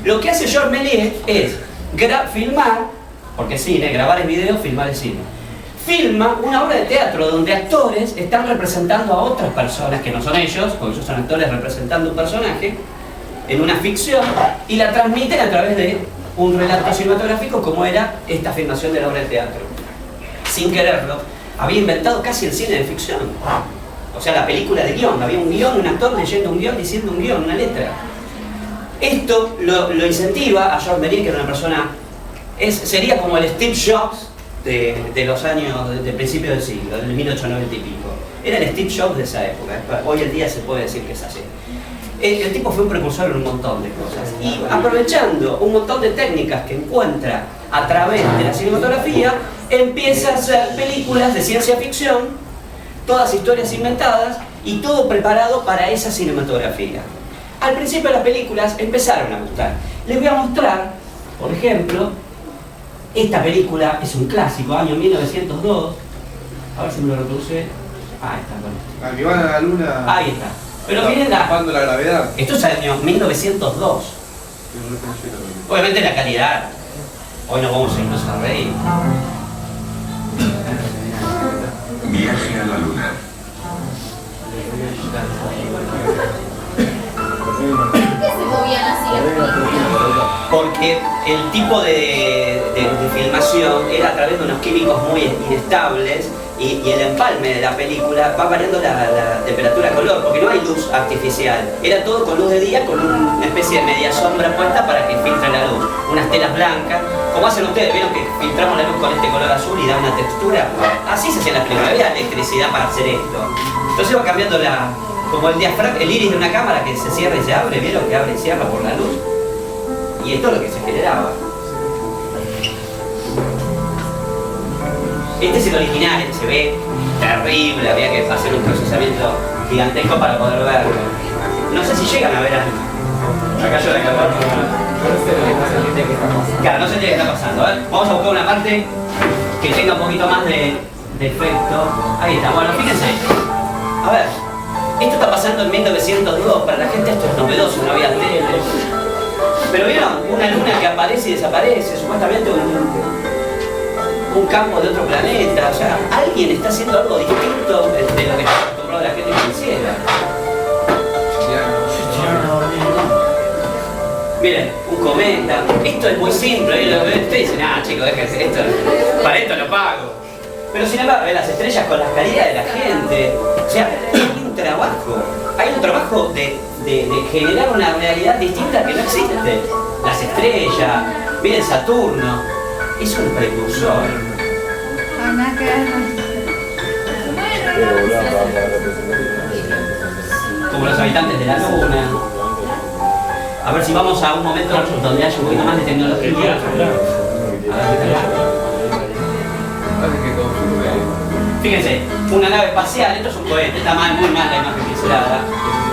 Lo que hace Georges Méliès es filmar, porque cine, grabar es video, filmar es cine. Filma una obra de teatro donde actores están representando a otras personas que no son ellos, porque ellos son actores representando un personaje en una ficción, y la transmiten a través de un relato cinematográfico como era esta filmación de la obra de teatro. Sin quererlo, había inventado casi el cine de ficción. O sea, la película de guión. Había un guión, un actor leyendo un guión, diciendo un guión, una letra. Esto lo incentiva a Georges Méliès, que era una persona... sería como el Steve Jobs de los años, de principios del siglo, del 1890 y pico. Era el Steve Jobs de esa época. Hoy en día se puede decir que es así. El tipo fue un precursor en un montón de cosas. Y aprovechando un montón de técnicas que encuentra a través de la cinematografía, empieza a hacer películas de ciencia ficción, todas historias inventadas y todo preparado para esa cinematografía. Al principio las películas empezaron a gustar. Les voy a mostrar, por ejemplo, esta película es un clásico, año 1902. A ver si me lo reproduce. Ah, está, bueno. Que van a la luna. Ahí está. Pero miren la gravedad. Esto es año 1902. Obviamente la calidad. Hoy nos vamos a irnos a reír. Viaje a la luna. Porque el tipo de filmación era a través de unos químicos muy inestables y el empalme de la película va variando la temperatura de color, porque no hay luz artificial. Era todo con luz de día, con una especie de media sombra puesta para que filtre la luz. Unas telas blancas, como hacen ustedes, vieron que filtramos la luz con este color azul y da una textura. Así se hacía la película, había electricidad para hacer esto. Entonces va cambiando como el diafragma, el iris de una cámara que se cierra y se abre, vieron que abre y cierra por la luz. Y esto es lo que se generaba. Este es el original, se ve terrible, había que hacer un procesamiento gigantesco para poder verlo. No sé si llegan a ver algo. Acá yo la cargo. Claro, no sé qué está pasando. A ver, vamos a buscar una parte que tenga un poquito más de efecto. Ahí está, bueno, fíjense. A ver, esto está pasando en 1902, para la gente esto es novedoso, no había tele. Pero vieron, una luna que aparece y desaparece, supuestamente un campo de otro planeta, o sea, alguien está haciendo algo distinto de lo que está acostumbrado la gente que hiciera. Miren, un cometa, esto es muy simple, y ustedes dicen, ah chicos, déjense esto, para esto lo pago. Pero sin embargo, las estrellas con las caídas de la gente, o sea, hay un trabajo de generar una realidad distinta que no existe. Las estrellas, miren Saturno, es un precursor. Como los habitantes de la luna. A ver si vamos a un momento donde haya un poquito más de tecnología. Fíjense, una nave espacial, esto es un cohete, está muy mal la imagen pixelada.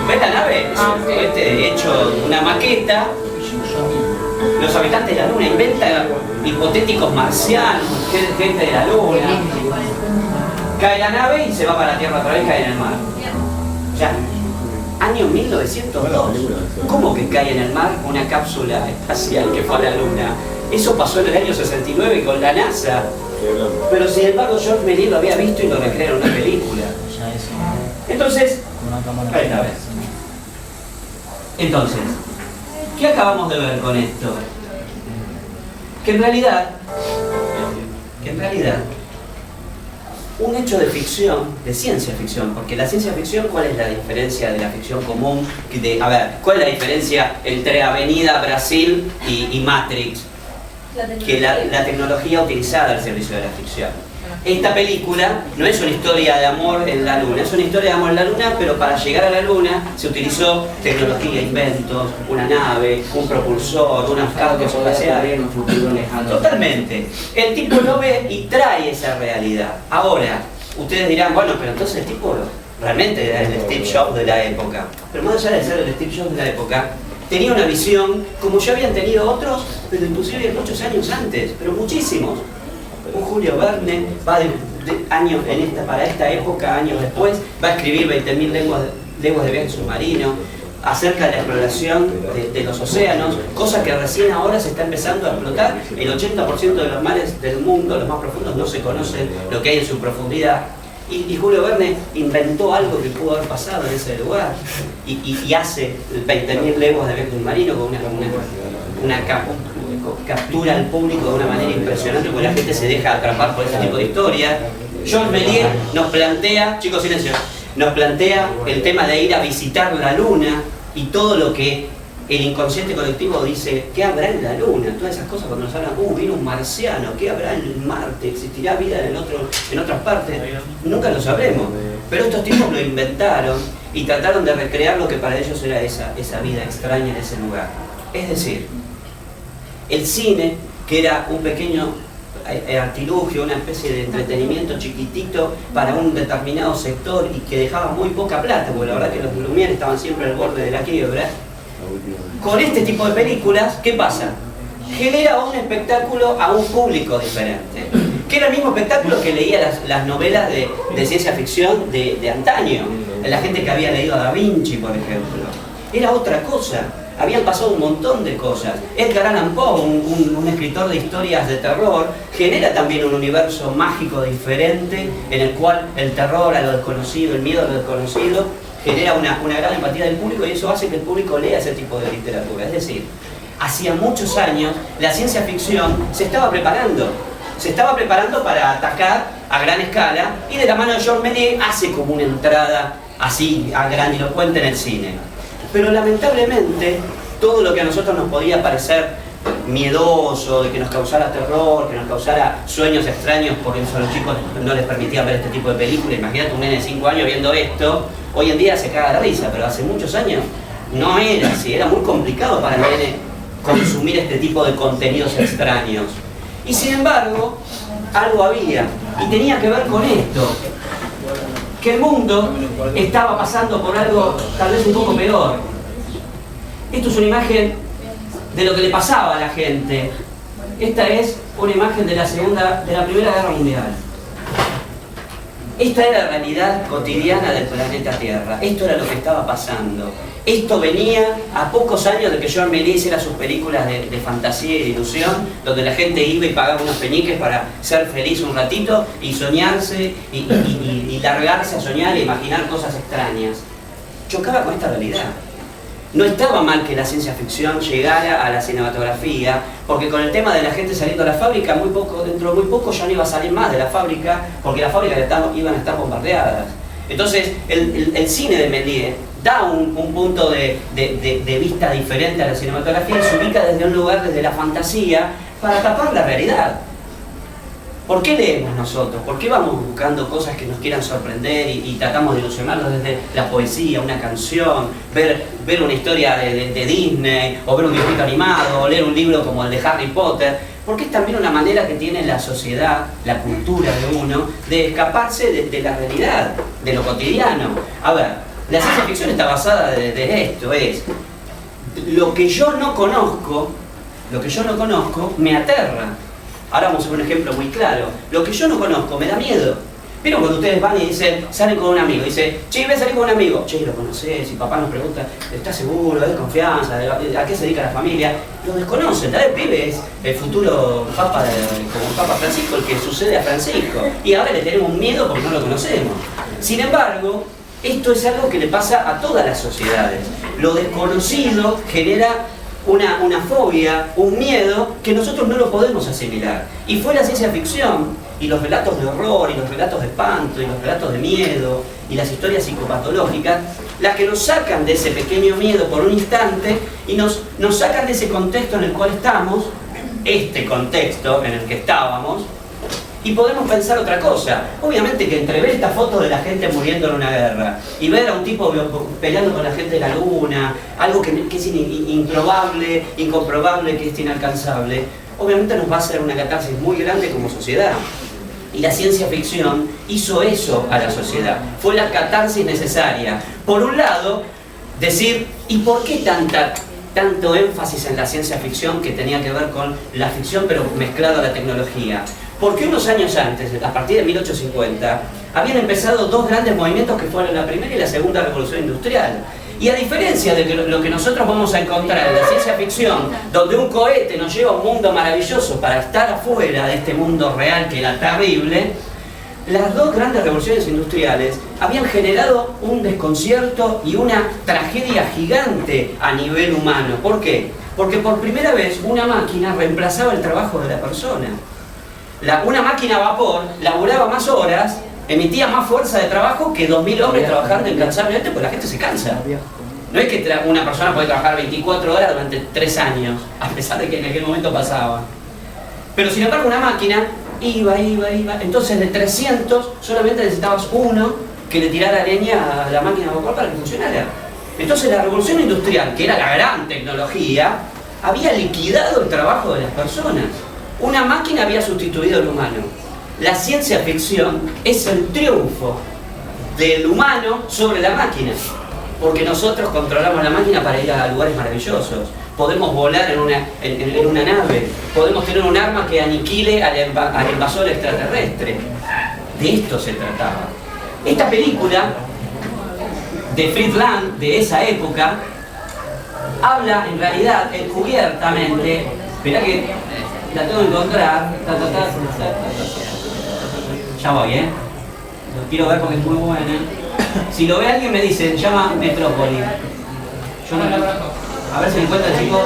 ¿Ves la nave? Es un cohete hecho una maqueta. Los habitantes de la luna inventan hipotéticos marcianos, gente de la luna. Cae la nave y se va para la Tierra otra vez, cae en el mar. O sea, año 1902. ¿Cómo que cae en el mar una cápsula espacial que fue a la luna? Eso pasó en el año 69 con la NASA. Pero sin embargo Georges Méliès lo había visto y lo recreó en una película. Entonces, ahí está, ¿ves? Entonces, ¿qué acabamos de ver con esto? Que en realidad, un hecho de ficción, de ciencia ficción, porque la ciencia ficción, ¿cuál es la diferencia de la ficción común? A ver, ¿cuál es la diferencia entre Avenida Brasil y Matrix? Que la tecnología utilizada al servicio de la ficción. Esta película no es una historia de amor en la luna, es una historia de amor en la luna, pero para llegar a la luna se utilizó tecnología, inventos, una nave, un propulsor, unas cargas espaciales, un futuro lejano. Totalmente. El tipo lo ve y trae esa realidad. Ahora, ustedes dirán, bueno, pero entonces el tipo realmente era el Steve Jobs de la época. Pero más allá de ser el Steve Jobs de la época, tenía una visión como ya habían tenido otros, pero inclusive muchos años antes, pero muchísimos. Un Julio Verne va para esta época, años después, va a escribir 20.000 leguas de viaje submarino. acerca de la exploración de los océanos, cosa que recién ahora se está empezando a explotar. El 80% de los mares del mundo, los más profundos, no se conocen lo que hay en su profundidad. Y Julio Verne inventó algo que pudo haber pasado en ese lugar y hace 20.000 leguas de viaje submarino con una captura al público de una manera impresionante, porque la gente se deja atrapar por ese tipo de historia. Jean Méliès nos plantea, chicos silencio, nos plantea el tema de ir a visitar la luna y todo lo que el inconsciente colectivo dice, ¿qué habrá en la luna? Todas esas cosas cuando nos hablan, vino un marciano, ¿qué habrá en Marte? ¿Existirá vida en otras partes? Nunca lo sabremos. Pero estos tipos lo inventaron y trataron de recrear lo que para ellos era esa vida extraña en ese lugar. Es decir, el cine, que era un pequeño artilugio, una especie de entretenimiento chiquitito para un determinado sector y que dejaba muy poca plata, porque la verdad que los Lumière estaban siempre al borde de la quiebra. Con este tipo de películas, ¿qué pasa? Genera un espectáculo a un público diferente, que era el mismo espectáculo que leía las novelas de ciencia ficción de antaño, la gente que había leído a Da Vinci, por ejemplo. Era otra cosa, habían pasado un montón de cosas. Edgar Allan Poe, un escritor de historias de terror, genera también un universo mágico diferente en el cual el terror a lo desconocido, el miedo a lo desconocido, genera una gran empatía del público, y eso hace que el público lea ese tipo de literatura. Es decir, hacía muchos años la ciencia ficción se estaba preparando para atacar a gran escala, y de la mano de Jean Méliès hace como una entrada así grandilocuente en el cine. Pero lamentablemente todo lo que a nosotros nos podía parecer miedoso, de que nos causara terror, que nos causara sueños extraños, porque a los chicos no les permitían ver este tipo de películas. Imagínate un nene de 5 años viendo esto, hoy en día se caga la risa, pero hace muchos años no era así, era muy complicado para el nene consumir este tipo de contenidos extraños. Y sin embargo, algo había, y tenía que ver con esto, que el mundo estaba pasando por algo tal vez un poco peor. Esto es una imagen de lo que le pasaba a la gente. Esta es una imagen de la Primera Guerra Mundial. Esta era la realidad cotidiana del planeta Tierra. Esto era lo que estaba pasando. Esto venía a pocos años de que Jean Méliès hiciera sus películas de fantasía y de ilusión, donde la gente iba y pagaba unos peniques para ser feliz un ratito y soñarse y largarse a soñar e imaginar cosas extrañas. Chocaba con esta realidad. No estaba mal que la ciencia ficción llegara a la cinematografía, porque con el tema de la gente saliendo a la fábrica, dentro de muy poco ya no iba a salir más de la fábrica, porque las fábricas iban a estar bombardeadas. Entonces el cine de Méliès da un punto de vista diferente a la cinematografía y se ubica desde un lugar, desde la fantasía, para tapar la realidad. ¿Por qué leemos nosotros? ¿Por qué vamos buscando cosas que nos quieran sorprender y tratamos de ilusionarnos desde la poesía, una canción, ver una historia de Disney, o ver un dibujito animado, o leer un libro como el de Harry Potter? Porque es también una manera que tiene la sociedad, la cultura de uno, de escaparse de la realidad, de lo cotidiano. A ver, la ciencia ficción está basada de esto, es lo que yo no conozco me aterra. Ahora vamos a ver un ejemplo muy claro. Lo que yo no conozco me da miedo. Pero cuando ustedes van y dicen, salen con un amigo, dice, che, voy a salir con un amigo. Che, ¿lo conocés? Y papá nos pregunta, ¿estás seguro? ¿Es confianza? ¿A qué se dedica la familia? Lo desconocen. Tal vez el pibe es el futuro papa, como el Papa Francisco, el que sucede a Francisco. Y ahora le tenemos miedo porque no lo conocemos. Sin embargo, esto es algo que le pasa a todas las sociedades. Lo desconocido genera una fobia, un miedo que nosotros no lo podemos asimilar. Y fue la ciencia ficción y los relatos de horror y los relatos de espanto y los relatos de miedo y las historias psicopatológicas las que nos sacan de ese pequeño miedo por un instante y nos sacan de ese contexto en el cual estamos, este contexto en el que estábamos, y podemos pensar otra cosa. Obviamente que entre ver esta foto de la gente muriendo en una guerra y ver a un tipo peleando con la gente de la luna, algo que es improbable, incomprobable, que es inalcanzable, obviamente nos va a hacer una catarsis muy grande como sociedad. Y la ciencia ficción hizo eso a la sociedad. Fue la catarsis necesaria. Por un lado, decir, ¿y por qué tanto énfasis en la ciencia ficción que tenía que ver con la ficción pero mezclado a la tecnología? Porque unos años antes, a partir de 1850, habían empezado dos grandes movimientos que fueron la primera y la segunda revolución industrial. Y a diferencia de lo que nosotros vamos a encontrar en la ciencia ficción, donde un cohete nos lleva a un mundo maravilloso para estar afuera de este mundo real que era terrible, las dos grandes revoluciones industriales habían generado un desconcierto y una tragedia gigante a nivel humano. ¿Por qué? Porque por primera vez una máquina reemplazaba el trabajo de la persona. Una máquina a vapor laburaba más horas, emitía más fuerza de trabajo que 2000 hombres trabajando incansablemente, porque la gente se cansa. No es que una persona puede trabajar 24 horas durante 3 años, a pesar de que en aquel momento pasaba. Pero sin embargo una máquina iba. Entonces de 300 solamente necesitabas uno que le tirara leña a la máquina a vapor para que funcionara. Entonces la revolución industrial, que era la gran tecnología, había liquidado el trabajo de las personas. Una máquina había sustituido al humano. La ciencia ficción es el triunfo del humano sobre la máquina, porque nosotros controlamos la máquina para ir a lugares maravillosos. Podemos volar en una nave, podemos tener un arma que aniquile al invasor extraterrestre. De esto se trataba. Esta película de Fritz Lang, de esa época, habla en realidad encubiertamente, esperá que la tengo que encontrar, ya voy, lo quiero ver porque es muy buena. Si lo ve alguien me dice, se llama Metrópoli. Yo no, a ver si me encuentra el chico.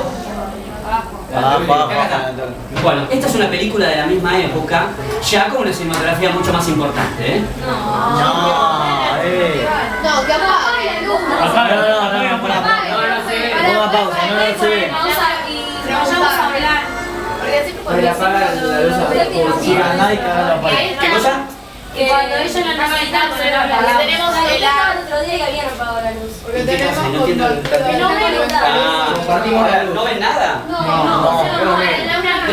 Bueno, esta es una película de la misma época, ya con una cinematografía mucho más importante, No, que apague la luz. Ponga pausa, no se ve. Y vayamos a hablar. Porque así Voy a apagar la luz. Si ganáis, cagá la pared. ¿Qué cosa? que cuando ellos no necesitan poner la palabra. Tenemos el otro día que habían apagado la luz. Porque tenemos no entiendo el No ven nada. compartimos la luz. ¿No ven nada? No.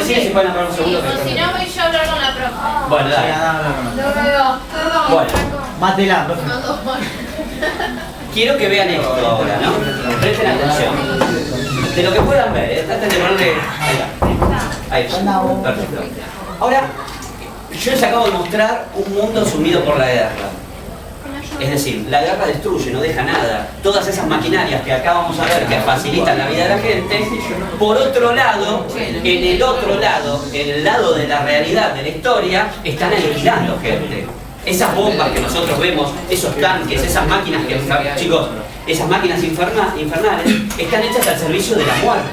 Sí, si pueden apagar un segundo. Si no, voy yo a hablar con la profe. Bueno, dale. Bueno, Mátela, profe. quiero que vean esto ahora, ¿no? Presten atención. De lo que puedan ver, traten de ponerle... Ahí está. Perfecto. Ahora, yo les acabo de mostrar un mundo sumido por la guerra. Es decir, la guerra destruye, no deja nada. Todas esas maquinarias que acá vamos a ver que facilitan la vida de la gente, por otro lado, en el lado de la realidad, de la historia, están aniquilando gente. Esas bombas que nosotros vemos, esos tanques, esas máquinas que, chicos, esas máquinas infernales, están hechas al servicio de la muerte.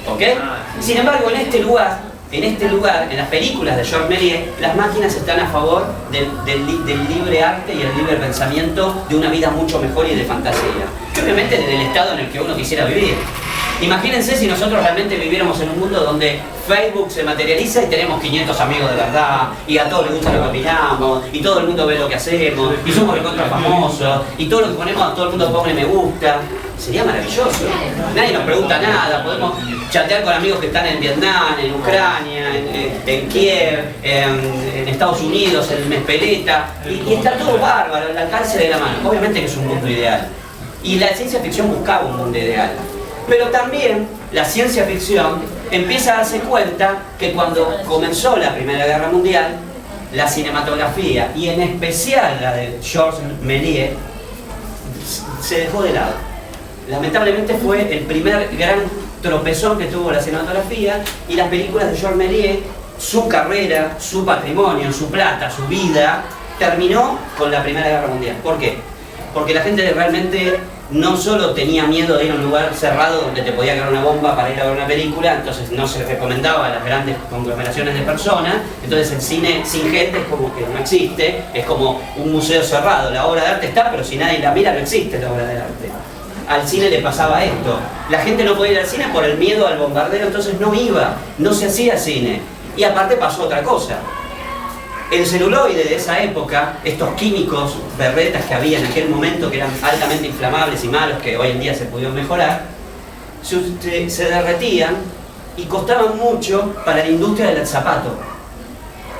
¿Ok? Sin embargo, en este lugar, en las películas de Georges Méliès, las máquinas están a favor del libre arte y el libre pensamiento de una vida mucho mejor y de fantasía. Y obviamente en el estado en el que uno quisiera vivir. Imagínense si nosotros realmente viviéramos en un mundo donde Facebook se materializa y tenemos 500 amigos de verdad, y a todos les gusta lo que opinamos, y todo el mundo ve lo que hacemos, y somos recontra famosos, y todo lo que ponemos, todo el mundo pone me gusta. Sería maravilloso. Nadie nos pregunta nada, podemos chatear con amigos que están en Vietnam, en Ucrania, en Kiev, en Estados Unidos, en Mespeleta, y está todo bárbaro, al alcance de la mano. Obviamente que es un mundo ideal. Y la ciencia ficción buscaba un mundo ideal. Pero también la ciencia ficción empieza a darse cuenta que cuando comenzó la Primera Guerra Mundial, la cinematografía, y en especial la de Georges Méliès, se dejó de lado. Lamentablemente fue el primer gran tropezón que tuvo la cinematografía, y las películas de Georges Méliès, su carrera, su patrimonio, su plata, su vida, terminó con la Primera Guerra Mundial. ¿Por qué? Porque la gente realmente no solo tenía miedo de ir a un lugar cerrado donde te podía caer una bomba para ir a ver una película, entonces no se recomendaba a las grandes conglomeraciones de personas, entonces el cine sin gente es como que no existe, es como un museo cerrado, la obra de arte está, pero si nadie la mira no existe la obra de arte. Al cine le pasaba esto, la gente no podía ir al cine por el miedo al bombardeo, entonces no iba, no se hacía cine, y aparte pasó otra cosa. El celuloide de esa época, estos químicos berretas que había en aquel momento, que eran altamente inflamables y malos, que hoy en día se pudieron mejorar, se derretían y costaban mucho para la industria del zapato.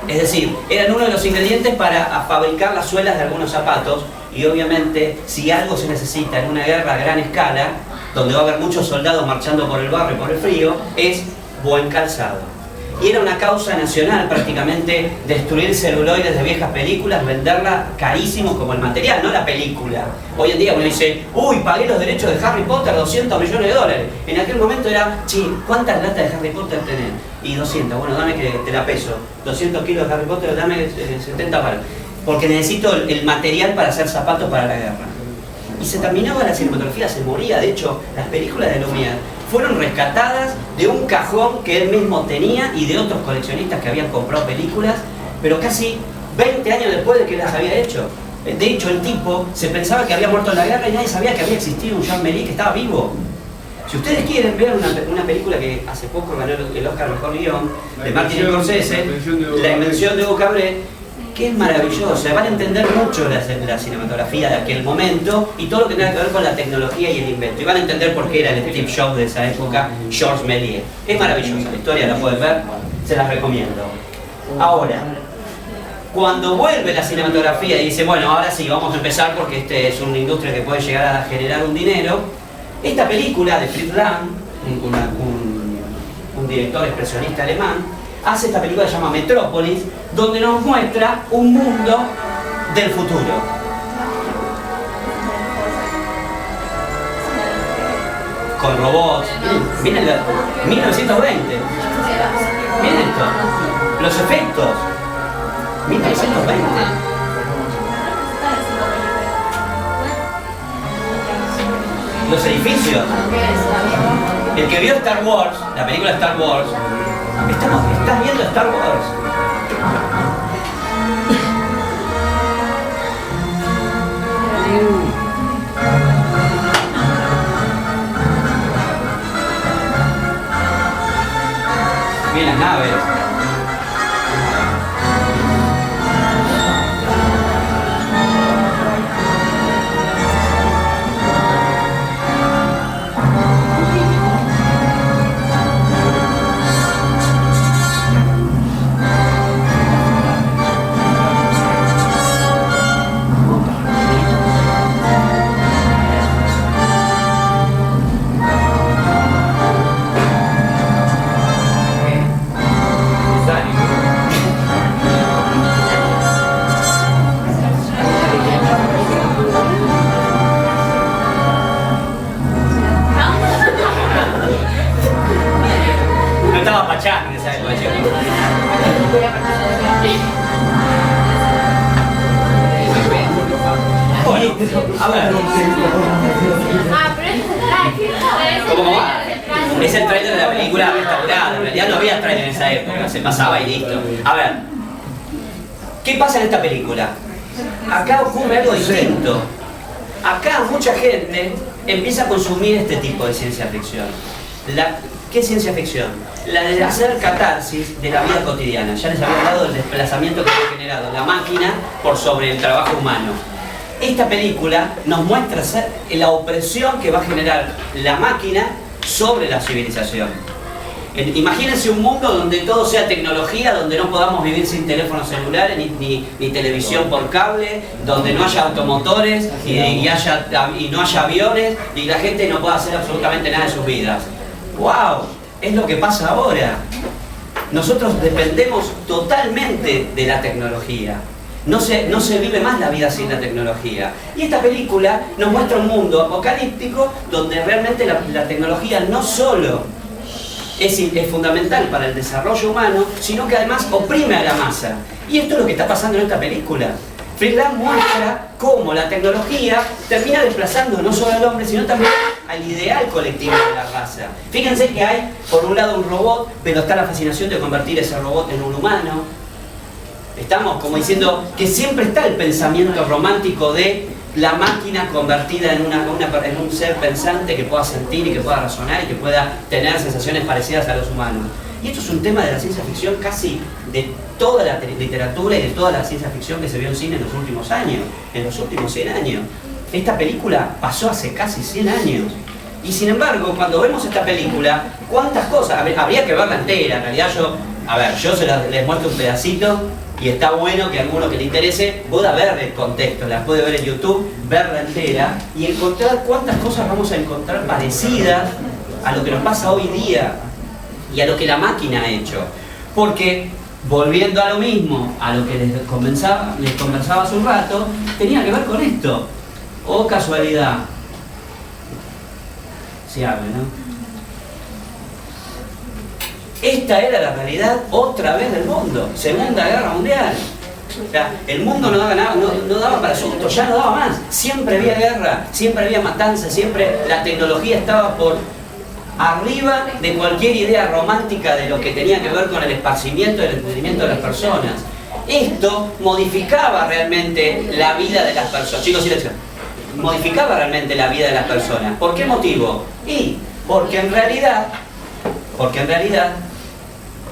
Es decir, eran uno de los ingredientes para fabricar las suelas de algunos zapatos, y obviamente si algo se necesita en una guerra a gran escala, donde va a haber muchos soldados marchando por el barrio y por el frío, es buen calzado. Y era una causa nacional prácticamente destruir celuloides de viejas películas, venderla carísimo como el material, no la película. Hoy en día uno dice, uy, pagué los derechos de Harry Potter, 200 millones de dólares. En aquel momento era, sí, ¿cuántas latas de Harry Potter tenés? Y 200, bueno, dame que te la peso. 200 kilos de Harry Potter, dame 70 palos. Porque necesito el material para hacer zapatos para la guerra. Y se terminaba la cinematografía, se moría. De hecho, las películas de Lumière fueron rescatadas de un cajón que él mismo tenía y de otros coleccionistas que habían comprado películas, pero casi 20 años después de que las había hecho. De hecho, el tipo se pensaba que había muerto en la guerra y nadie sabía que había existido un Jean Méliès que estaba vivo. Si ustedes quieren ver una película que hace poco ganó el Oscar Mejor Guión, de Martin Scorsese, La Invención de Hugo Cabret, que es maravillosa, van a entender mucho la cinematografía de aquel momento y todo lo que tenga que ver con la tecnología y el invento. Y van a entender por qué era el Steve Jobs de esa época, Georges Méliès. Es maravillosa la historia, la pueden ver, se las recomiendo. Ahora, cuando vuelve la cinematografía y dice, bueno, ahora sí, vamos a empezar porque este es una industria que puede llegar a generar un dinero, esta película de Fritz Lang, un director expresionista alemán, hace esta película que se llama Metrópolis, donde nos muestra un mundo del futuro. Con robots. Miren, 1920. Miren esto. Los efectos. 1920. Los edificios. El que vio Star Wars, la película Star Wars, estás viendo Star Wars. Bien las naves. A ver. ¿Cómo va? Es el trailer de la película restaurada. En realidad no había trailer en esa época, se pasaba y listo. A ver, ¿qué pasa en esta película? Acá ocurre algo distinto. Acá mucha gente empieza a consumir este tipo de ciencia ficción. ¿Qué es ciencia ficción? La de hacer catarsis de la vida cotidiana. Ya les había hablado del desplazamiento que ha generado la máquina por sobre el trabajo humano. Esta película nos muestra la opresión que va a generar la máquina sobre la civilización. Imagínense un mundo donde todo sea tecnología, donde no podamos vivir sin teléfonos celulares ni televisión por cable, donde no haya automotores y no haya aviones y la gente no pueda hacer absolutamente nada de sus vidas. ¡Wow! Es lo que pasa ahora. Nosotros dependemos totalmente de la tecnología. No se vive más la vida sin la tecnología. Y esta película nos muestra un mundo apocalíptico donde realmente la tecnología no solo es fundamental para el desarrollo humano, sino que además oprime a la masa. Y esto es lo que está pasando en esta película. Fritz Lang muestra cómo la tecnología termina desplazando no solo al hombre, sino también al ideal colectivo de la raza. Fíjense que hay, por un lado, un robot, pero está la fascinación de convertir ese robot en un humano. Estamos como diciendo que siempre está el pensamiento romántico de la máquina convertida en un ser pensante que pueda sentir y que pueda razonar y que pueda tener sensaciones parecidas a los humanos. Y esto es un tema de la ciencia ficción casi de toda la literatura y de toda la ciencia ficción que se vio en cine en los últimos años, en los últimos 100 años. Esta película pasó hace casi 100 años. Y sin embargo, cuando vemos esta película, ¿cuántas cosas? Habría que verla entera. En realidad yo les muestro un pedacito y está bueno que a alguno que le interese pueda ver el contexto, la puede ver en YouTube, verla entera y encontrar cuántas cosas vamos a encontrar parecidas a lo que nos pasa hoy día y a lo que la máquina ha hecho. Porque, volviendo a lo mismo, a lo que les conversaba hace un rato, tenía que ver con esto. Oh, casualidad. Si habla, ¿no? Esta era la realidad otra vez del mundo. Segunda Guerra Mundial. O sea, el mundo no daba nada, no daba para susto, ya no daba más. Siempre había guerra, siempre había matanza, siempre la tecnología estaba por arriba de cualquier idea romántica de lo que tenía que ver con el esparcimiento y el entretenimiento de las personas. Esto modificaba realmente la vida de las personas. Chicos, silencio. Modificaba realmente la vida de las personas. ¿Por qué motivo? Y porque en realidad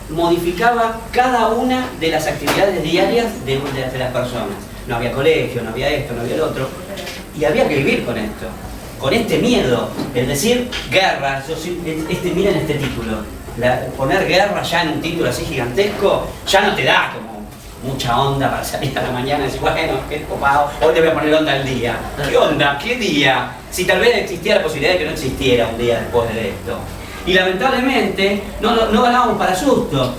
modificaba cada una de las actividades diarias de las personas. No había colegio, no había esto, no había lo otro. Y había que vivir con esto. Con este miedo, es decir, guerra. Miren este título. Poner guerra ya en un título así gigantesco, ya no te da como mucha onda para salir a la mañana y decir, bueno, qué copado, hoy te voy a poner onda al día. ¿Qué onda? ¿Qué día? Si tal vez existiera la posibilidad de que no existiera un día después de esto. Y lamentablemente no ganábamos para susto,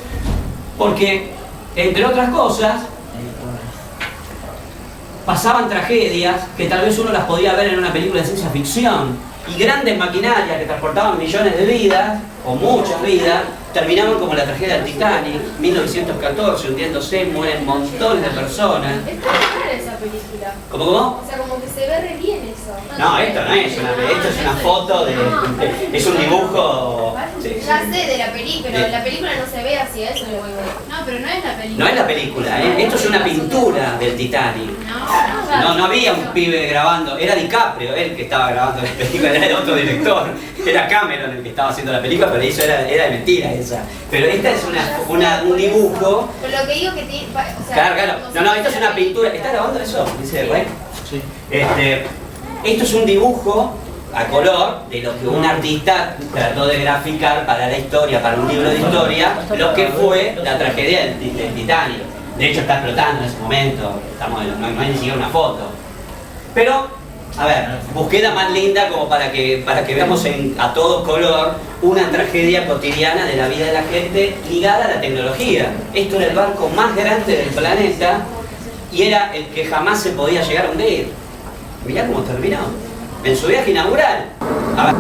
porque, entre otras cosas, pasaban tragedias que tal vez uno las podía ver en una película de ciencia ficción, y grandes maquinarias que transportaban millones de vidas, o muchas vidas, terminaban como la tragedia del Titanic, 1914, hundiéndose, mueren montones de personas. Está buena esa película. ¿Cómo? O sea, como que se ve re bien eso. No, esto no es esto es una foto es un dibujo. Sí. Ya sé de la película, pero la película no se ve así, a eso le voy a ver. No, pero no es la película. No es la película, esto es una pintura del Titanic. No había un pibe grabando, era DiCaprio el que estaba grabando la película, era el otro director, era Cameron el que estaba haciendo la película, pero eso era de mentira esa. Pero esta es un dibujo. Pero lo que digo que tiene, o sea, Claro. No, esto es una pintura. ¿Está grabando eso? Dice Rey. Sí. Esto es un dibujo a color de lo que un artista trató de graficar para la historia, para un libro de historia, lo que fue la tragedia del Titanic. De hecho está explotando en ese momento, no hay ni siquiera una foto. Pero, a ver, busqué la más linda como para que veamos a todo color una tragedia cotidiana de la vida de la gente ligada a la tecnología. Esto era el barco más grande del planeta y era el que jamás se podía llegar a hundir. Mirá cómo terminó. En su viaje inaugural. A ver.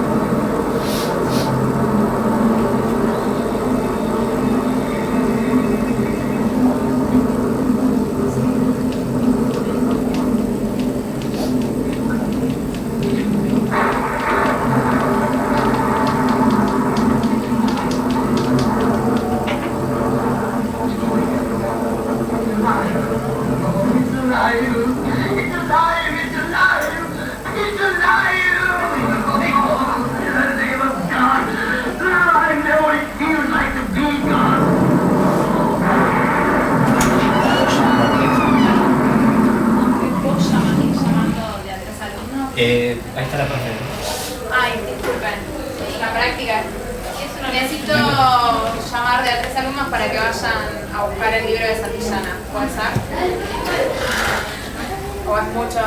Ahí está la profe. Ay, disculpen. La práctica. Necesito llamar de a 3 alumnos para que vayan a buscar el libro de Santillana. ¿Puede ser? ¿O es mucho?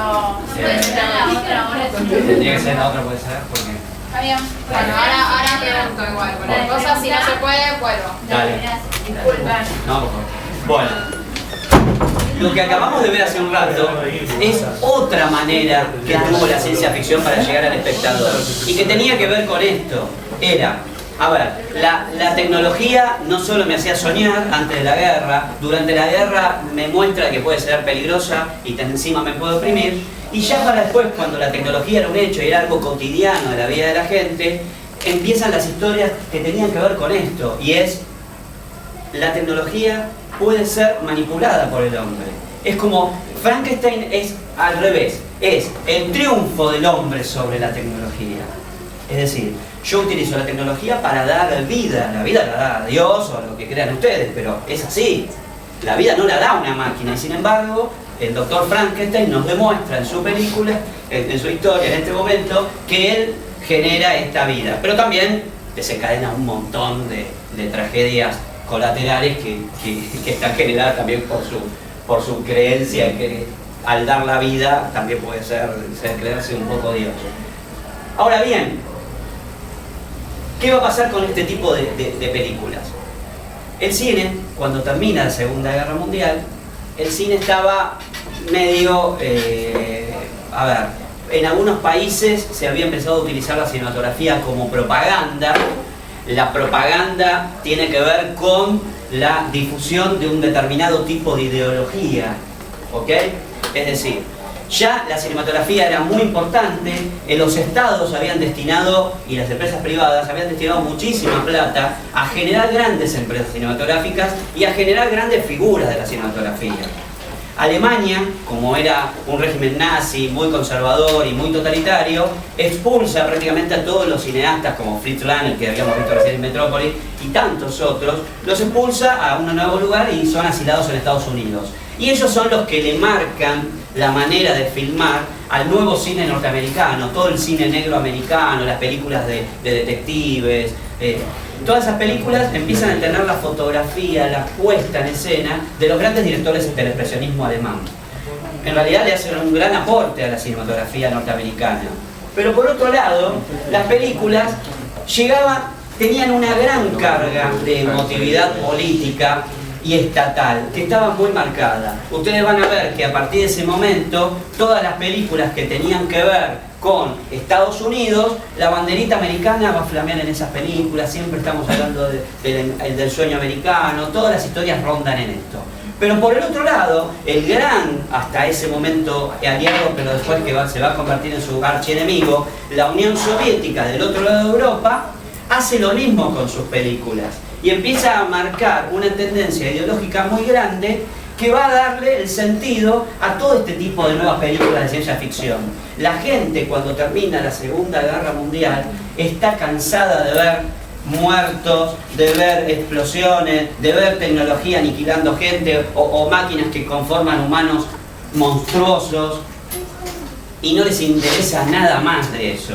Tendría que ser la otra, puede ser, porque... Está bien. Bueno, ahora pregunto igual. Cualquier cosa, si no se puede, vuelvo. Dale. Disculpen. No, por favor. Bueno. Lo que acabamos de ver hace un rato es otra manera que tuvo la ciencia ficción para llegar al espectador y que tenía que ver con esto. Era, a ver, la tecnología no solo me hacía soñar antes de la guerra, durante la guerra me muestra que puede ser peligrosa y encima me puedo oprimir, y ya para después, cuando la tecnología era un hecho y era algo cotidiano de la vida de la gente, empiezan las historias que tenían que ver con esto, y es la tecnología puede ser manipulada por el hombre. Es como Frankenstein es al revés, es el triunfo del hombre sobre la tecnología. Es decir, yo utilizo la tecnología para dar vida, la vida la da Dios o lo que crean ustedes, pero es así. La vida no la da una máquina y sin embargo el doctor Frankenstein nos demuestra en su película, en su historia, en este momento, que él genera esta vida. Pero también desencadena un montón de tragedias colaterales que están generadas también por su creencia que al dar la vida también puede ser creerse un poco Dios. Ahora bien, ¿qué va a pasar con este tipo de películas? El cine, cuando termina la Segunda Guerra Mundial, el cine estaba medio, en algunos países se había empezado a utilizar la cinematografía como propaganda. La propaganda tiene que ver con la difusión de un determinado tipo de ideología, ¿ok? Es decir, ya la cinematografía era muy importante, los estados habían destinado, y las empresas privadas habían destinado muchísima plata a generar grandes empresas cinematográficas y a generar grandes figuras de la cinematografía. Alemania, como era un régimen nazi muy conservador y muy totalitario, expulsa prácticamente a todos los cineastas como Fritz Lang, el que habíamos visto recién en Metrópolis, y tantos otros, los expulsa a un nuevo lugar y son asilados en Estados Unidos. Y ellos son los que le marcan la manera de filmar al nuevo cine norteamericano, todo el cine negro americano, las películas de detectives. Todas esas películas empiezan a tener la fotografía, la puesta en escena de los grandes directores del expresionismo alemán. En realidad le hacen un gran aporte a la cinematografía norteamericana. Pero por otro lado, las películas tenían una gran carga de emotividad política y estatal, que estaba muy marcada. Ustedes van a ver que a partir de ese momento, todas las películas que tenían que ver con Estados Unidos, la banderita americana va a flamear en esas películas, siempre estamos hablando del sueño americano, todas las historias rondan en esto. Pero por el otro lado, el gran, hasta ese momento aliado, pero después que se va a convertir en su archienemigo, la Unión Soviética del otro lado de Europa, hace lo mismo con sus películas y empieza a marcar una tendencia ideológica muy grande que va a darle el sentido a todo este tipo de nuevas películas de ciencia ficción. La gente, cuando termina la Segunda Guerra Mundial, está cansada de ver muertos, de ver explosiones, de ver tecnología aniquilando gente o máquinas que conforman humanos monstruosos, y no les interesa nada más de eso.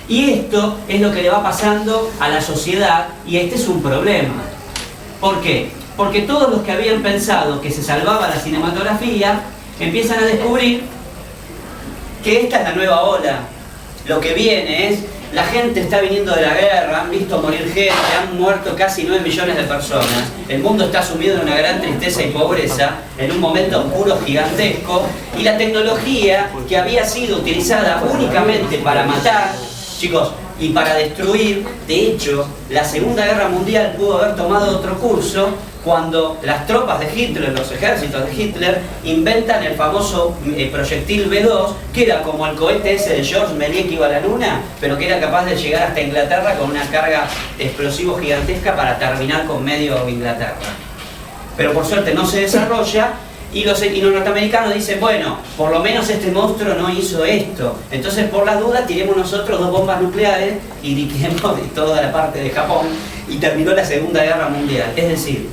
Y esto es lo que le va pasando a la sociedad, y este es un problema. ¿Por qué? Porque todos los que habían pensado que se salvaba la cinematografía empiezan a descubrir que esta es la nueva ola. Lo que viene es, la gente está viniendo de la guerra, han visto morir gente, han muerto casi 9 millones de personas, el mundo está sumido en una gran tristeza y pobreza, en un momento oscuro gigantesco, y la tecnología que había sido utilizada únicamente para matar, chicos, y para destruir, de hecho, la Segunda Guerra Mundial pudo haber tomado otro curso cuando las tropas de Hitler, los ejércitos de Hitler, inventan el famoso proyectil B-2, que era como el cohete ese de Georges Méliès que iba a la luna, pero que era capaz de llegar hasta Inglaterra con una carga de explosivos gigantesca para terminar con medio Inglaterra. Pero por suerte no se desarrolla, y los norteamericanos dicen, bueno, por lo menos este monstruo no hizo esto, entonces por las dudas tiremos nosotros 2 bombas nucleares y liquidemos toda la parte de Japón, y terminó la Segunda Guerra Mundial. Es decir,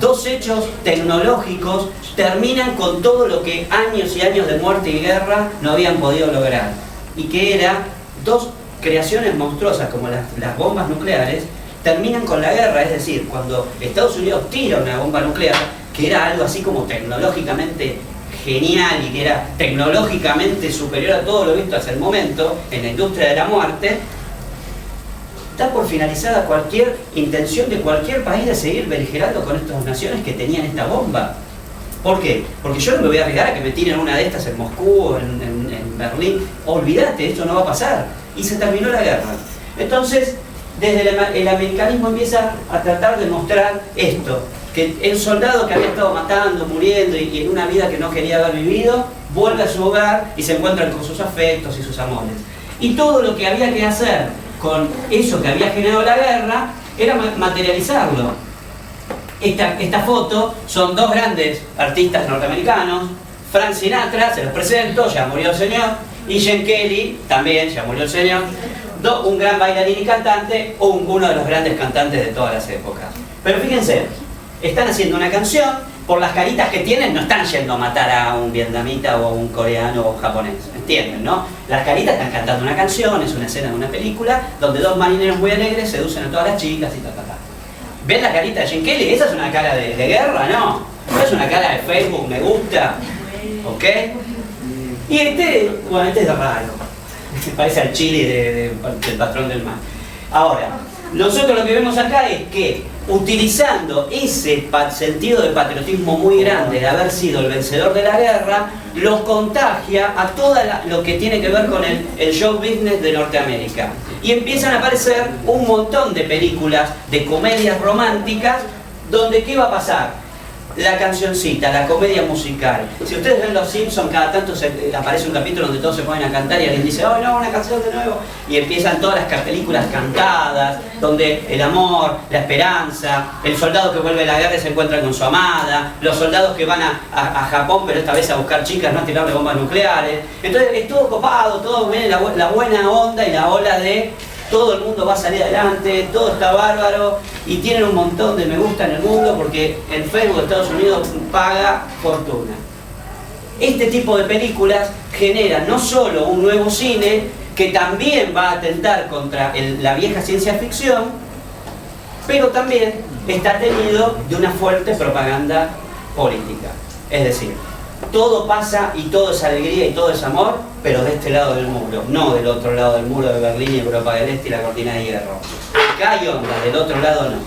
2 hechos tecnológicos terminan con todo lo que años y años de muerte y guerra no habían podido lograr, y que eran 2 creaciones monstruosas como las bombas nucleares, terminan con la guerra. Es decir, cuando Estados Unidos tira una bomba nuclear, que era algo así como tecnológicamente genial y que era tecnológicamente superior a todo lo visto hasta el momento en la industria de la muerte, da por finalizada cualquier intención de cualquier país de seguir beligerando con estas naciones que tenían esta bomba. ¿Por qué? Porque yo no me voy a arriesgar a que me tiren una de estas en Moscú o en Berlín. Olvídate, esto no va a pasar. Y se terminó la guerra. Entonces, desde el americanismo empieza a tratar de mostrar esto, que el soldado que había estado matando, muriendo y en una vida que no quería haber vivido, vuelve a su hogar y se encuentra con sus afectos y sus amores. Y todo lo que había que hacer con eso que había generado la guerra era materializarlo. Esta foto son 2 grandes artistas norteamericanos, Frank Sinatra, se los presento, ya murió el señor, y Gene Kelly, también ya murió el señor, un gran bailarín y cantante, uno de los grandes cantantes de todas las épocas. Pero fíjense, están haciendo una canción, por las caritas que tienen no están yendo a matar a un vietnamita o a un coreano o un japonés, ¿entienden, no? Las caritas están cantando una canción, es una escena de una película, donde 2 marineros muy alegres seducen a todas las chicas y ta. ¿Ven la carita de Gene Kelly? ¿Esa es una cara de guerra? No. Es una cara de Facebook, me gusta, ¿ok? Y este es raro, parece al chili del patrón del mal. Ahora, nosotros lo que vemos acá es que utilizando ese sentido de patriotismo muy grande de haber sido el vencedor de la guerra, los contagia a todo lo que tiene que ver con el show business de Norteamérica. Y empiezan a aparecer un montón de películas, de comedias románticas, donde ¿qué va a pasar? La cancioncita, la comedia musical. Si ustedes ven Los Simpsons, cada tanto aparece un capítulo donde todos se ponen a cantar y alguien dice, ¡oh no, una canción de nuevo! Y empiezan todas las películas cantadas, donde el amor, la esperanza, el soldado que vuelve de la guerra y se encuentra con su amada, los soldados que van a Japón, pero esta vez a buscar chicas, no a tirarle bombas nucleares. Entonces es todo copado, todo viene la buena onda y la ola de todo el mundo va a salir adelante, todo está bárbaro y tienen un montón de me gusta en el mundo porque el Facebook de Estados Unidos paga fortuna. Este tipo de películas generan no solo un nuevo cine que también va a atentar contra la vieja ciencia ficción, pero también está teñido de una fuerte propaganda política. Es decir, todo pasa y todo es alegría y todo es amor, pero de este lado del muro, no del otro lado del muro de Berlín y Europa del Este y la cortina de hierro. Acá hay onda, del otro lado no.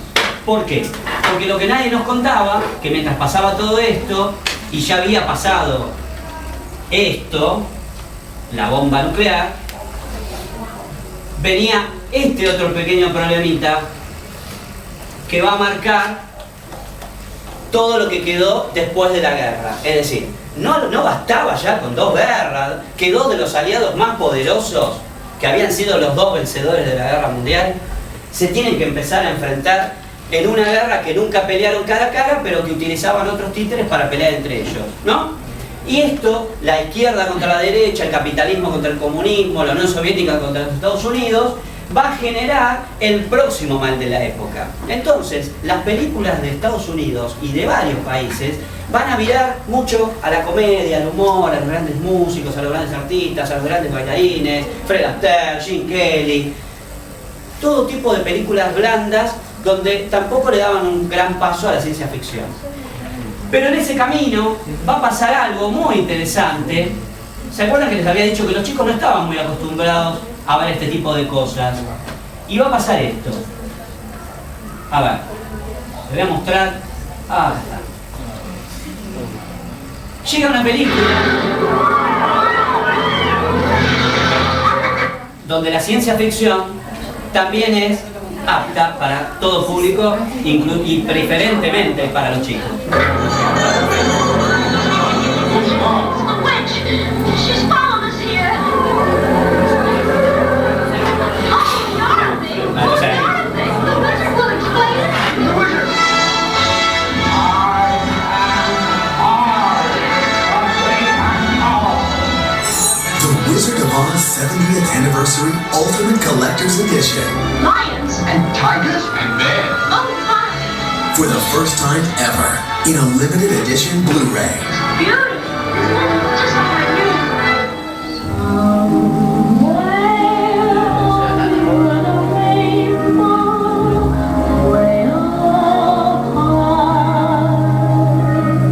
¿Por qué? Porque lo que nadie nos contaba, que mientras pasaba todo esto, y ya había pasado esto, la bomba nuclear, venía este otro pequeño problemita que va a marcar todo lo que quedó después de la guerra. Es decir, no bastaba ya con 2 guerras, que 2 de los aliados más poderosos, que habían sido los 2 vencedores de la guerra mundial, se tienen que empezar a enfrentar en una guerra que nunca pelearon cara a cara, pero que utilizaban otros títeres para pelear entre ellos, ¿no? Y esto, la izquierda contra la derecha, el capitalismo contra el comunismo, la Unión Soviética contra los Estados Unidos, va a generar el próximo mal de la época. Entonces, las películas de Estados Unidos y de varios países van a virar mucho a la comedia, al humor, a los grandes músicos, a los grandes artistas, a los grandes bailarines, Fred Astaire, Gene Kelly, todo tipo de películas blandas donde tampoco le daban un gran paso a la ciencia ficción. Pero en ese camino va a pasar algo muy interesante. ¿Se acuerdan que les había dicho que los chicos no estaban muy acostumbrados a ver este tipo de cosas? Y va a pasar esto. A ver, les voy a mostrar. Ah, acá está. Llega una película donde la ciencia ficción también es apta para todo público y preferentemente para los chicos. Wizard of Oz 70th Anniversary Ultimate Collector's Edition. Lions and tigers and bears. Oh my! For the first time ever, in a limited edition Blu-ray. Beautiful. Just like I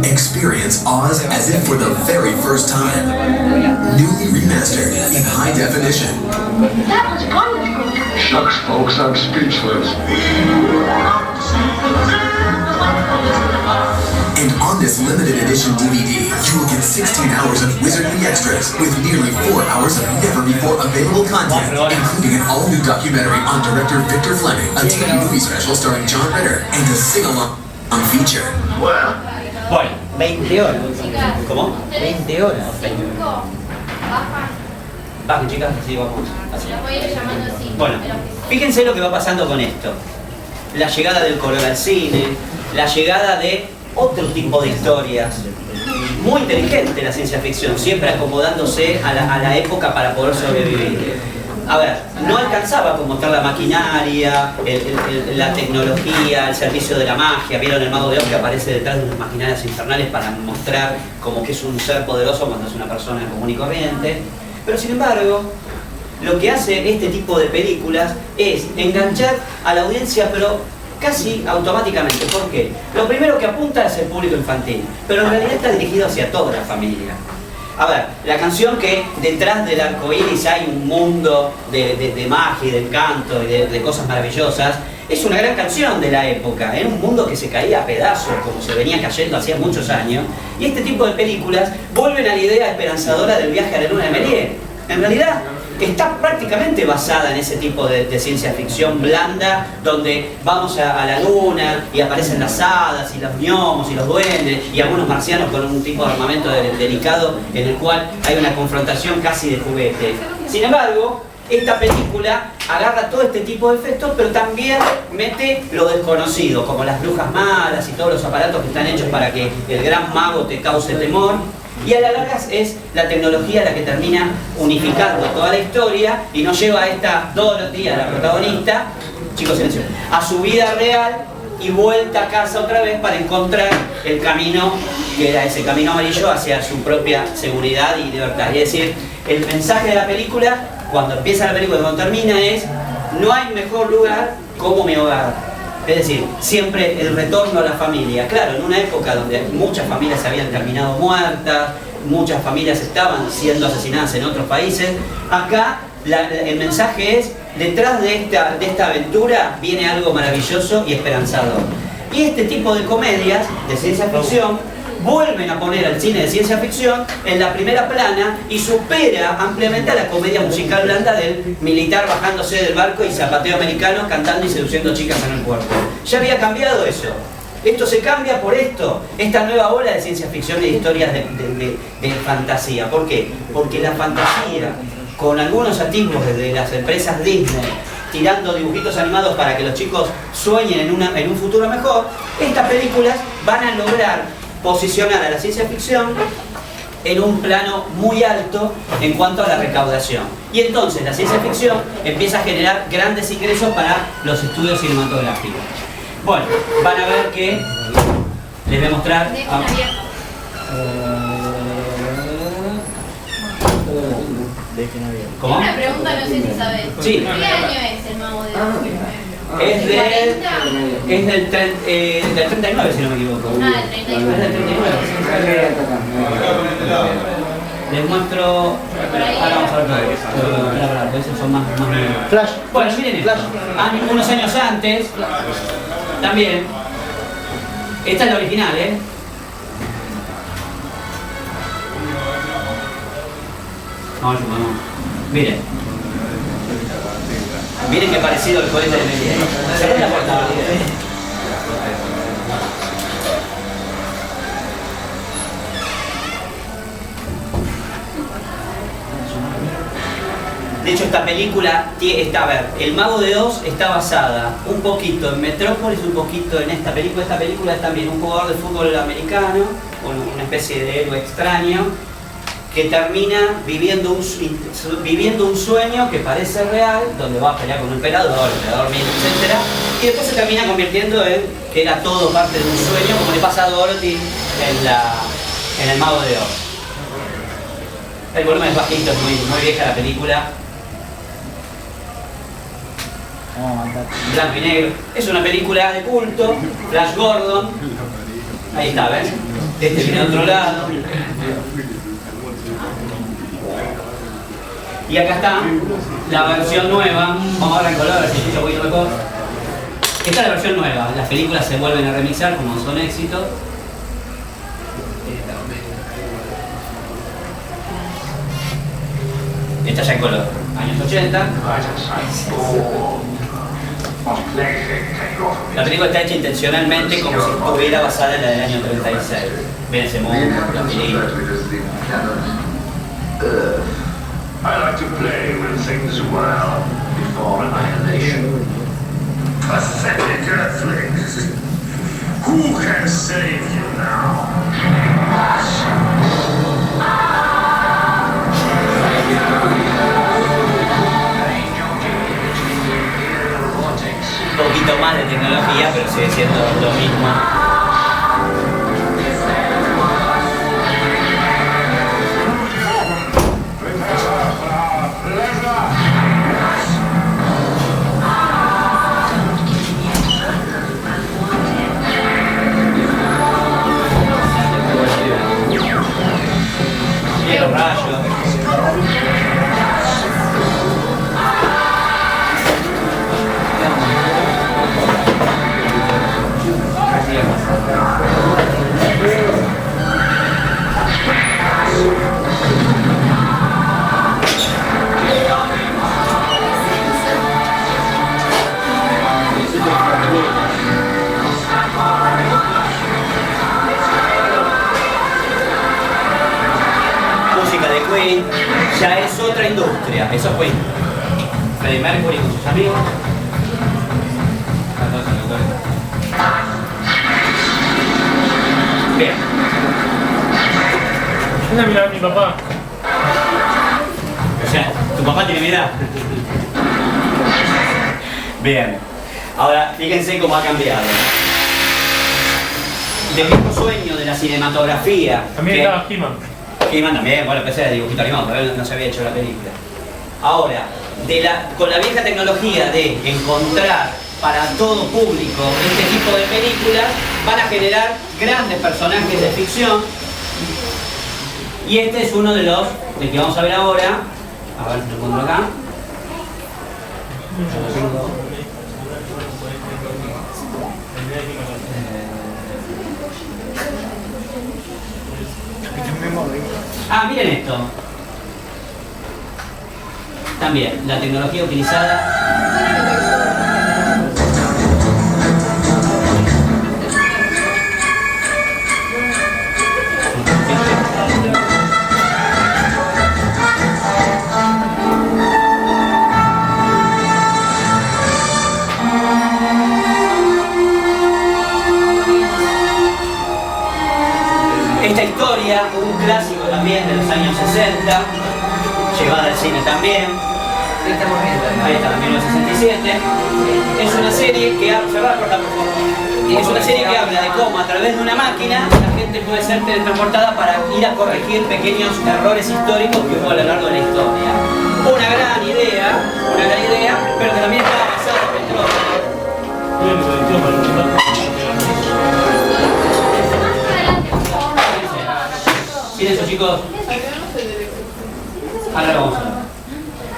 Experience Oz as if for the very first time. Newly remastered in high definition. That was wonderful. Shucks, folks, I'm speechless. And on this limited edition DVD, you will get 16 hours of wizardly extras with nearly 4 hours of never-before available content, including an all-new documentary on director Victor Fleming, a TV movie special starring John Ritter, and a sing-along feature. Well, Bueno, 20 horas. ¿cómo? 20 horas. Bajen, chicas, así vamos. Así. Los voy a ir llamando así. Bueno, fíjense lo que va pasando con esto. La llegada del color al cine, la llegada de otro tipo de historias. Muy inteligente la ciencia ficción, siempre acomodándose a la época para poder sobrevivir. A ver, no alcanzaba con mostrar la maquinaria, la tecnología, el servicio de la magia. ¿Vieron el Mago de Oz que aparece detrás de unas maquinarias infernales para mostrar como que es un ser poderoso cuando es una persona común y corriente? Pero sin embargo, lo que hace este tipo de películas es enganchar a la audiencia, pero casi automáticamente. ¿Por qué? Lo primero que apunta es el público infantil, pero en realidad está dirigido hacia toda la familia. A ver, la canción que detrás del arco iris hay un mundo de magia y de encanto y de cosas maravillosas, es una gran canción de la época, en un mundo que se caía a pedazos, como se venía cayendo hacía muchos años, y este tipo de películas vuelven a la idea esperanzadora del viaje a la luna de Méliès. En realidad, está prácticamente basada en ese tipo de ciencia ficción blanda, donde vamos a la luna y aparecen las hadas y los gnomos y los duendes y algunos marcianos con un tipo de armamento delicado en el cual hay una confrontación casi de juguete. Sin embargo, esta película agarra todo este tipo de efectos, pero también mete lo desconocido, como las brujas malas y todos los aparatos que están hechos para que el gran mago te cause temor. Y a la larga es la tecnología la que termina unificando toda la historia y nos lleva a esta Dorothy, a la protagonista, chicos silencio, a su vida real y vuelta a casa otra vez para encontrar el camino, que era ese camino amarillo hacia su propia seguridad y libertad. Es decir, el mensaje de la película, cuando empieza la película y cuando termina, es: no hay mejor lugar como mi hogar. Es decir, siempre el retorno a la familia. Claro, en una época donde muchas familias se habían terminado muertas, muchas familias estaban siendo asesinadas en otros países, acá el mensaje es: detrás de esta aventura viene algo maravilloso y esperanzador. Y este tipo de comedias de ciencia ficción vuelven a poner al cine de ciencia ficción en la primera plana y supera ampliamente a la comedia musical blanda del militar bajándose del barco y zapateo americano cantando y seduciendo chicas en el puerto. Ya había cambiado eso. Esto se cambia por esto, esta nueva ola de ciencia ficción e historias de fantasía. ¿Por qué? Porque la fantasía, con algunos atisbos desde las empresas Disney, tirando dibujitos animados para que los chicos sueñen en un futuro mejor, estas películas van a lograr posicionar a la ciencia ficción en un plano muy alto en cuanto a la recaudación. Y entonces la ciencia ficción empieza a generar grandes ingresos para los estudios cinematográficos. Bueno, van a ver que les voy a mostrar... ¿Cómo? Una pregunta, no sé si sabes. Sí. ¿Qué año es el Mago de Oz? Es del 39, si no me equivoco. Ah, del 39. Es del 39. Les muestro... Ahora vamos a ver todo. Esos son más Flash. Bueno, miren esto. Unos años antes, también. Esta es la original, ¿eh? Vamos. Miren. Miren qué parecido el cohete de Méliès. Cerré la puerta. De hecho, esta película está, a ver, El Mago de Oz está basada un poquito en Metrópolis, un poquito en esta película. Esta película es también un jugador de fútbol americano, una especie de héroe extraño, que termina viviendo un sueño que parece real, donde va a pelear con un emperador mismo, etc. Y después se termina convirtiendo en que era todo parte de un sueño, como le pasa a Dorothy en El Mago de Oz. El volumen es bajito, es muy vieja la película. Blanco y negro. Es una película de culto. Flash Gordon. Ahí está, ¿ves? Este viene de otro lado. Y acá está la versión nueva. Vamos a ver en color, a ver si escucha un poquito mejor. Esta es la versión nueva. Las películas se vuelven a remixar como son éxitos. Esta ya en color. Años 80. La película está hecha intencionalmente como si estuviera basada en la del año 36. Ven ese mundo, los milicos. I like to play with things well before annihilation. Pathetic Earthlings! Who can save you now? Un poquito más de tecnología, pero sigue siendo lo mismo. Los rayos. ya es otra industria. Eso fue Freddie Mercury con sus amigos. Bien. Una mirada a mi papá. O sea, ¿tu papá tiene mi edad? Bien. Ahora, fíjense cómo ha cambiado. Del mismo sueño de la cinematografía. También estaba He-Man. He-Man también, bueno, empecé de dibujito animado, todavía no se había hecho la película. Ahora, con la vieja tecnología de encontrar para todo público este tipo de películas, van a generar grandes personajes de ficción. Y este es uno de los que vamos a ver ahora. A ver si lo encuentro acá. Miren esto. También, la tecnología utilizada. Esta historia, un clásico también de los años 60, llevada al cine también. Ahí está, en 1967. Es una serie que es una serie que habla de cómo a través de una máquina la gente puede ser teletransportada para ir a corregir pequeños errores históricos que hubo a lo largo de la historia. Una gran idea, pero que también estaba basada en petróleo. Miren eso, chicos. Ahora lo vamos a ver.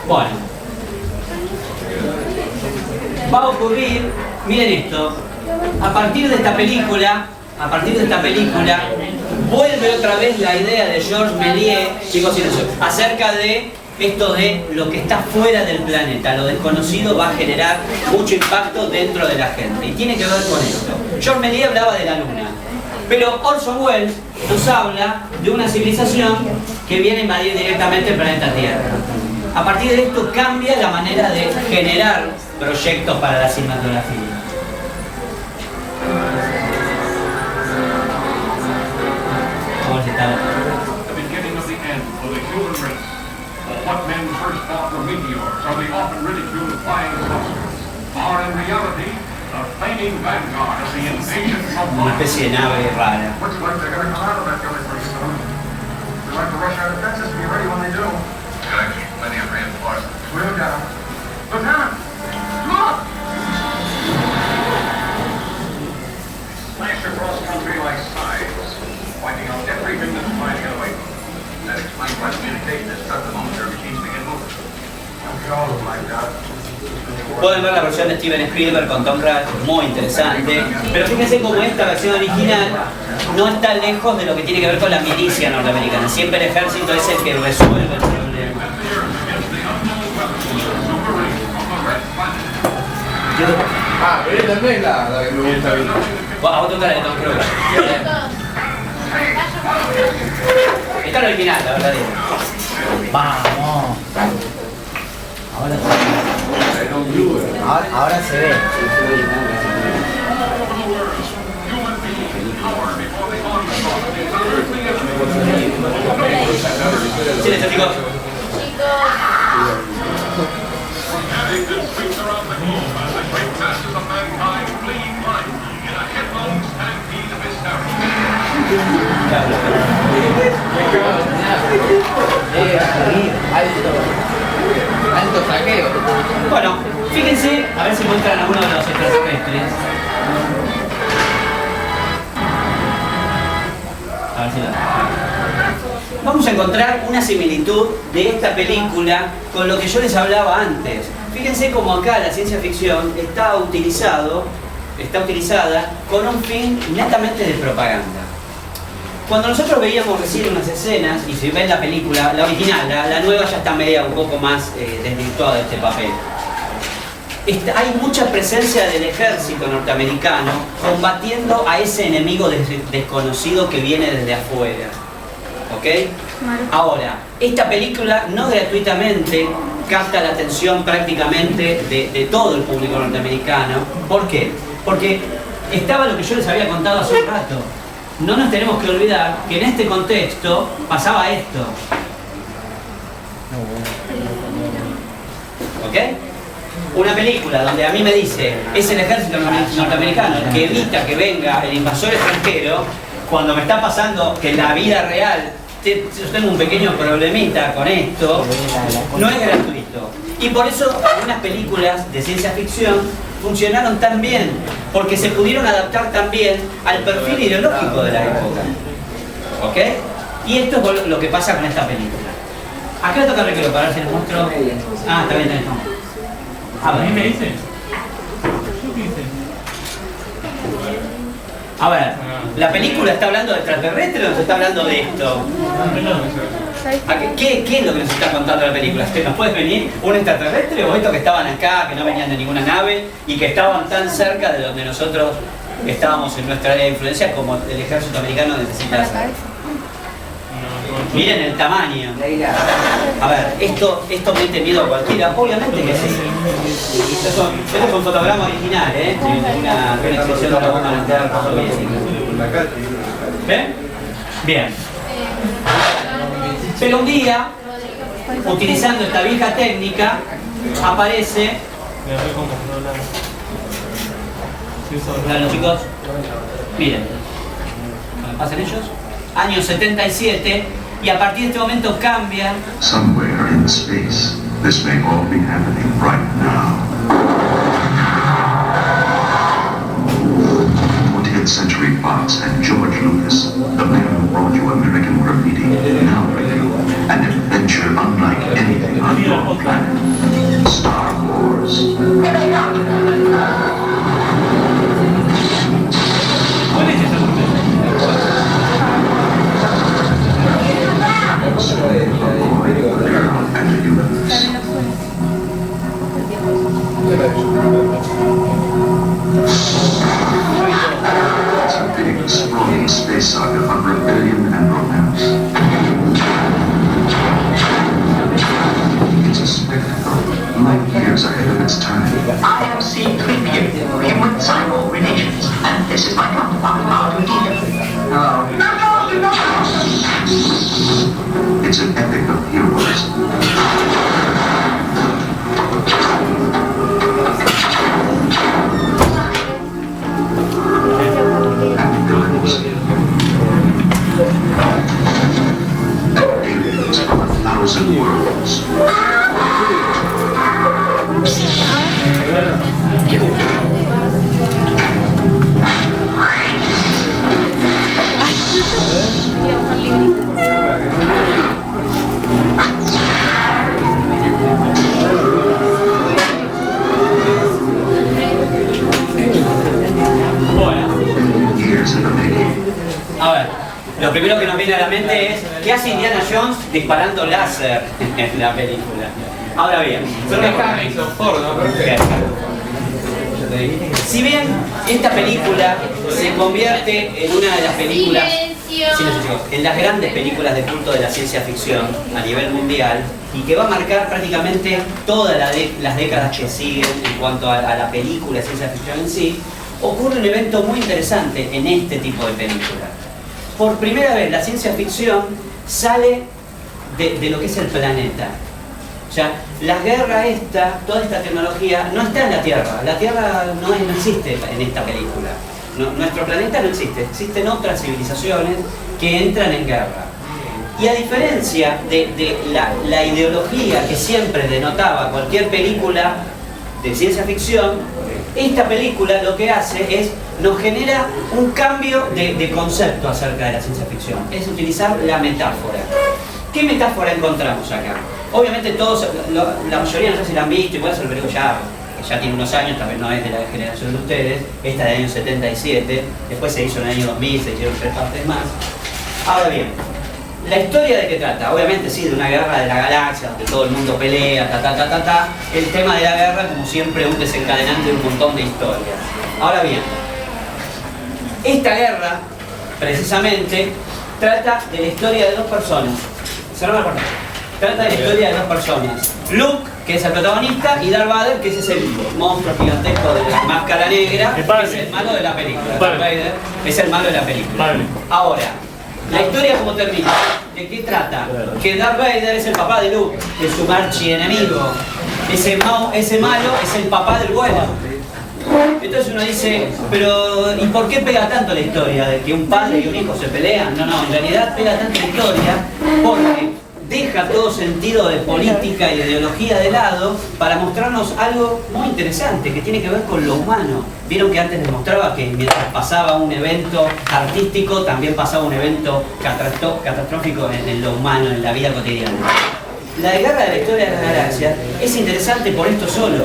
Bueno. Va a ocurrir, miren esto, a partir de esta película, vuelve otra vez la idea de Georges Méliès, chicos, acerca de esto de lo que está fuera del planeta, lo desconocido va a generar mucho impacto dentro de la gente. Y tiene que ver con esto. Georges Méliès hablaba de la Luna. Pero Orson Welles nos habla de una civilización que viene a invadir directamente el planeta Tierra. A partir de esto cambia la manera de generar proyectos para la cinematografía. Vamos a ver si está. The beginning of the end for the human race. What men first thought were meteors, or the often ridiculed flying saucers, are in reality a flaming vanguard of the invasion of Una life. especie de nave rara. Looks like they're gonna come out of that gully pretty soon. We like to rush our defenses, be ready when they do. Gotta keep plenty of reinforcements. We'll down. Lieutenant! Look! Smash across country like sides, wiping out everything that's trying to get away from them. That explains why communication is stuck the moment their machines begin moving. Don't be all of them like that. Pueden ver la versión de Steven Spielberg con Tom Cruise, muy interesante. Pero fíjense cómo esta versión original no está lejos de lo que tiene que ver con la milicia norteamericana. Siempre el ejército es el que resuelve el problema. Pero esta no es la que me gusta bien. A vos te gusta la de Tom Cruise. Esta es la original, la verdadera. Vamos. Ahora se ve. Silencio, chicos. Alto saqueo. Bueno, fíjense, a ver si encuentran alguno de los extraterrestres. A ver si lo... Vamos a encontrar una similitud de esta película con lo que yo les hablaba antes. Fíjense cómo acá la ciencia ficción está utilizada con un fin netamente de propaganda. Cuando nosotros veíamos recién unas escenas, y si ven la película, la original, la nueva ya está media un poco más desvirtuada de este papel. Hay mucha presencia del ejército norteamericano combatiendo a ese enemigo desconocido que viene desde afuera. ¿Ok? Ahora, esta película no gratuitamente capta la atención prácticamente de todo el público norteamericano. ¿Por qué? Porque estaba lo que yo les había contado hace un rato. No nos tenemos que olvidar que en este contexto pasaba esto. ¿Ok? Una película donde a mí me dice es el ejército norteamericano el que evita que venga el invasor extranjero, cuando me está pasando que en la vida real yo tengo un pequeño problemita con esto, no es gratuito. Y por eso algunas películas de ciencia ficción funcionaron tan bien, porque se pudieron adaptar también al perfil ideológico de la época. ¿Ok? Y esto es lo que pasa con esta película. ¿A qué le toca Recreo? Para ver si les muestro. Ah, está bien. A ver. me dice? ¿Qué dice? A ver, ¿la película está hablando de extraterrestres o se está hablando de esto? ¿Qué es lo que nos está contando la película? ¿Nos puede venir un extraterrestre o estos que estaban acá, que no venían de ninguna nave y que estaban tan cerca de donde nosotros estábamos en nuestra área de influencia como el ejército americano necesita hacer? Miren el tamaño. A ver, esto mete miedo a cualquiera, obviamente que sí. Esto es un fotograma original, de una exhibición de la bomba nuclear soviética. ¿Ven? Bien. Pero un día, utilizando esta vieja técnica, aparece... Claro, chicos. Miren. ¿Me pasan ellos? Año 77, y a partir de este momento cambian. Somewhere in space, this may all be happening right now. 20th Century Fox and George Lucas, the man who brought you American Graffiti, now bring you an adventure unlike anything on your planet. Star Wars. It's a big, sprawling space saga of rebellion and romance. It's a spectacle, light years ahead of its time. I am C-3PO, human cyborg relations, and this is my counterpart, R2-D2. Hello. It's an epic of heroes. And villains. And aliens from 1,000 worlds. A ver, lo primero que nos viene a la mente es ¿qué hace Indiana Jones disparando láser en la película? Ahora bien, si bien esta película se convierte en una de las películas, en las grandes películas de culto de la ciencia ficción a nivel mundial, y que va a marcar prácticamente todas las décadas que siguen en cuanto a la película de ciencia ficción en sí, ocurre un evento muy interesante en este tipo de películas. Por primera vez la ciencia ficción sale de lo que es el planeta. O sea, la guerra toda esta tecnología no está en la Tierra. La Tierra no existe en esta película. Nuestro planeta no existe. Existen otras civilizaciones que entran en guerra. Y a diferencia de la ideología que siempre denotaba cualquier película de ciencia ficción, esta película lo que hace es, nos genera un cambio de concepto acerca de la ciencia ficción. Es utilizar la metáfora. ¿Qué metáfora encontramos acá? Obviamente todos, la mayoría no sé si la han visto, igual se lo digo ya tiene unos años, tal vez no es de la generación de ustedes, esta del año 77, después se hizo en el año 2000, se hicieron 3 partes más. Ahora bien, ¿la historia de qué trata? Obviamente sí, de una guerra de la galaxia, donde todo el mundo pelea, El tema de la guerra, como siempre, un desencadenante de un montón de historias. Ahora bien, esta guerra, precisamente, trata de la historia de dos personas. Cerramos la pantalla. Trata de la historia de dos personas. Luke, que es el protagonista, y Darth Vader, que ese es el monstruo gigantesco de la máscara negra, que es el malo de la película. Darth Vader es el malo de la película. Ahora, la historia como termina. ¿De qué trata? Que Darth Vader es el papá de Luke, es su archienemigo. Ese malo es el papá del bueno. Entonces uno dice, pero ¿y por qué pega tanto la historia de que un padre y un hijo se pelean? No, en realidad pega tanto la historia porque deja todo sentido de política y de ideología de lado para mostrarnos algo muy interesante que tiene que ver con lo humano. Vieron que antes les mostraba que mientras pasaba un evento artístico, también pasaba un evento catastrófico en lo humano, en la vida cotidiana. La guerra de la historia de las galaxias es interesante por esto solo.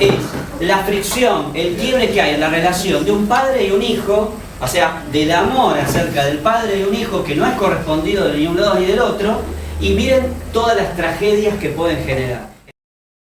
Es la fricción, el quiebre que hay en la relación de un padre y un hijo, o sea, del amor acerca del padre y un hijo que no es correspondido de ni un lado ni del otro, y miren todas las tragedias que pueden generar.